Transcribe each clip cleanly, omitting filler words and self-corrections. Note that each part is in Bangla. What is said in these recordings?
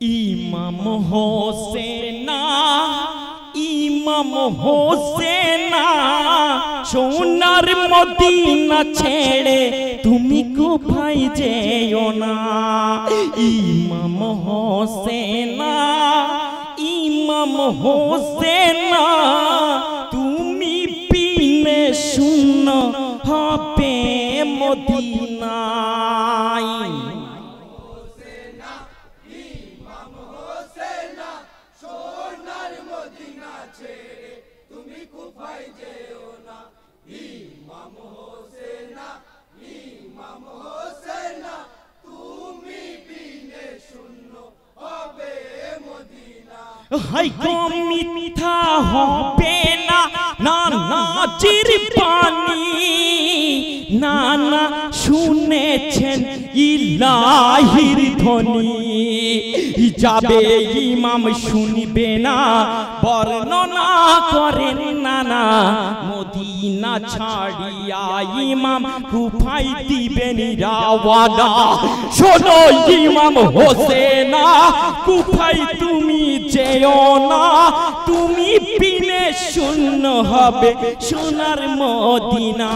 ইমাম হোসেনা ইমাম হোসেনা সোনার মদিনা ছেড়ে তুমি কোথায় যেও না। ইমাম হোসেনা ইমাম হোসেনা তুমি বিনে শূন্য হবে মদিনায়। হাই গো মিথ্যা হবে না না নাজির পানি না না শুনেছেন ইলাহির ধ্বনি। যাবে ইমাম শুনবে না বর্ণনা করেন না না মদিনা ছাড়িয়া ইমাম কুফায় দিবেন রাওয়ানা। শোনো ইমাম হোসেনা কুফায় তুমি যেও না, তুমি বিনে শূন্য হবে সোনার মদিনা।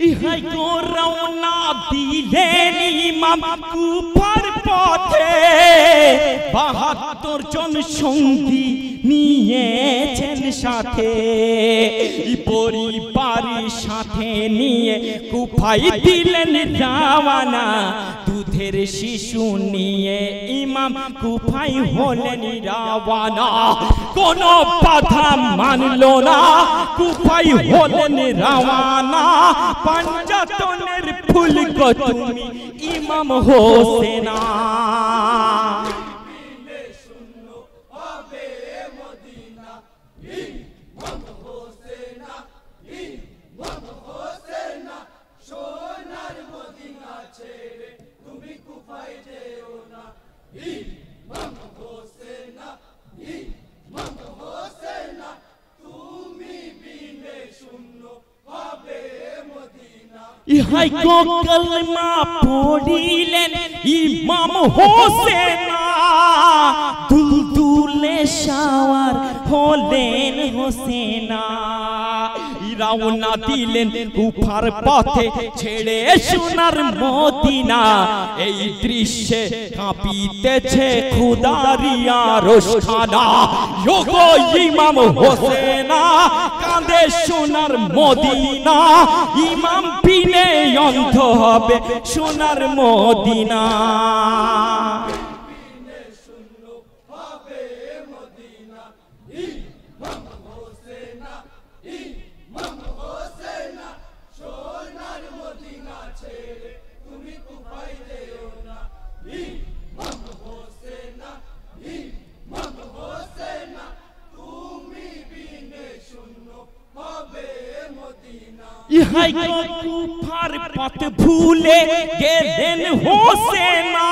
ইহাই গো রওনা দিলেন ইমাম কুফার পথে, ৭২ জন সঙ্গী নিয়েছেন সাথে। পরিবারের সাথে নিয়ে কুফায় দিলেন রাওয়ানা। দুধের শিশু নিয়ে ইমাম কুফায় হলেন রাওয়ানা। কোন বাধা মানল না কুফায় হলেন রাওয়ানা। পাঞ্জাতনের ফুল গো তুমি ইমাম হোসেনা। ইহাই গো কলমা পড়িলেন ইমাম হোসেনা। দুলদুলে শাওয়ার হলেন হোসেনা। রওনা দিলেন কুফার পথে ছেড়ে সোনার মদিনা। এই দৃশ্যে কাঁপিতেছে খুদারিয়া রোশখানা। ওগো ইমাম হোসেনা কাঁদে সোনার মদিনা। ইমাম বিনে অন্ধ হবে সোনার মদিনা। ইহাই গো কুফার পথ ভুলে গেলেন হোসেনা।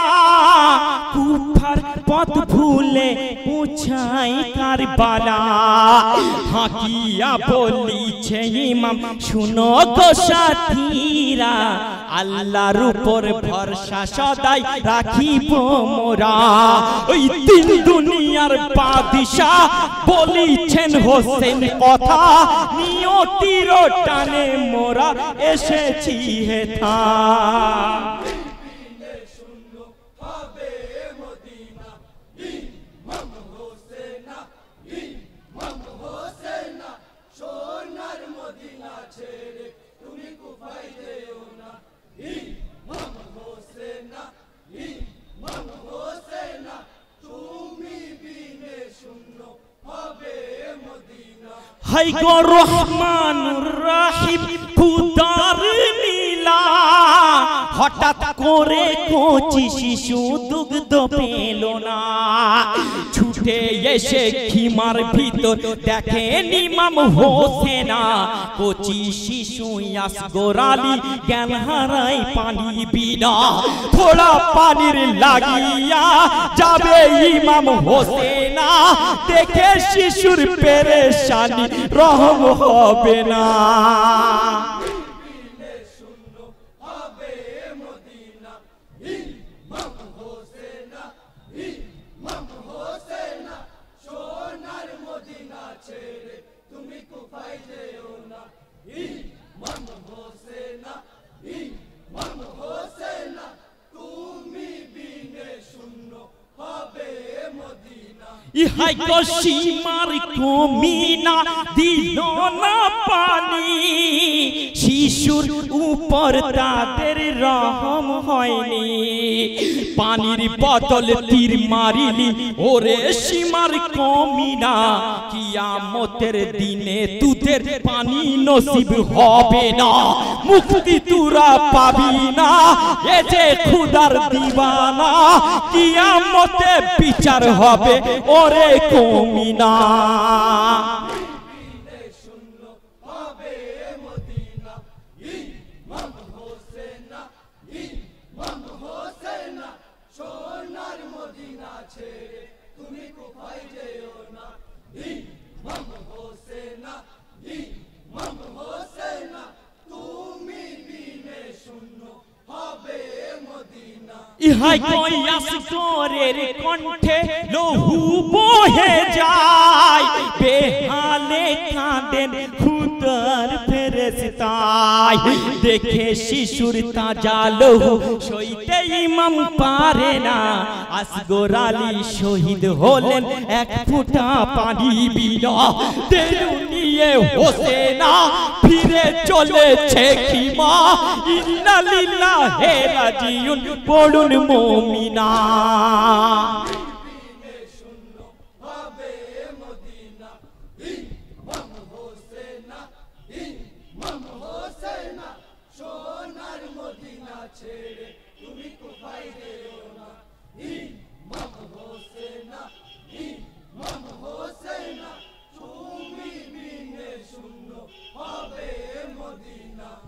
কুফার পথ ভুলে পৌঁছাই কারবালা। হাকিয়া বলিছে ইমাম শুনো গো সাথীরা, আল্লাহর উপর ভরসা সদাই রাখিব মোরা। ওই তিন দুনিয়ার বাদশা বলিছেন হোসেন কথা, নিয়তির টানে মোরা এসেছি হেথা। হাই গো রহমানুর রহিম খুদার লীলা। হঠাৎ করে কচি শিশু দুগ্ধ পেল না। ছুটে ছুটে এসে খিমার ভিতর দেখেন ইমাম হোসেনা কচি শিশু আসগর আলী জ্ঞান হারায় পানি বিনা থোড়া পানির লাগিয়া যাবে ইমাম হোসেনা দেখে শিশুর পেরেশানি রহম হবে না ইহাই তো সীমার কমিনা দিল না পানি শিশুর উপর তাদের রহম হয়নি পানির বদল তীর মারিলি ওরে সীমার কমিনা কিয়ামতের দিনে তুদের পানি নসিব হবে না মুক্তি তোরা পাবি না এ যে খুদার দিবানা কিয়ামতে বিচার হবে ওরে কমিনা ইহাই কয়াস করের কণ্ঠে লহু বহে যায় বেহালে কাঁদেন খুদার ফেরেশতায় দেখে শিশুর তাজা লহু সইতে ইমাম পারে না আসগর আলী শহীদ হলেন এক ফোঁটা পানি বিনা দেরু নিয়ে হোসেনা ফিরে চলেছে খিমা ইন্না লিল্লাহি রাজিউন পড়ুন মুমিনা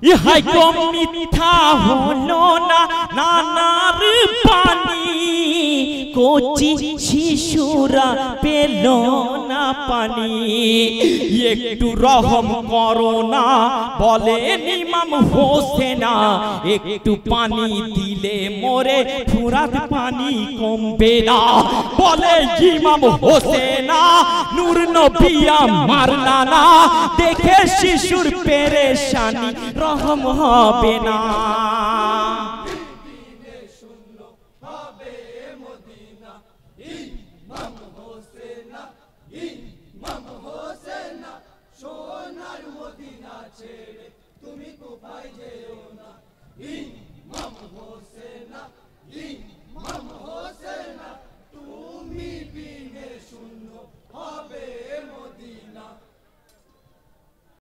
ইহাই তো মিথ্যা হলো না নানার পানি কচি শিশুরা পেল না পানি একটু রহম করো না বলেন ইমাম হোসেনা একটু পানি দিলে মোরে ফুরাত পানি কমবে না বলে ইমাম হোসেনা নূর নবী আমার নানা দেখে শিশুর পেরেশানি রহম হবে না সোনার মদিনা ছেড়ে তুমি কোথায় যেও না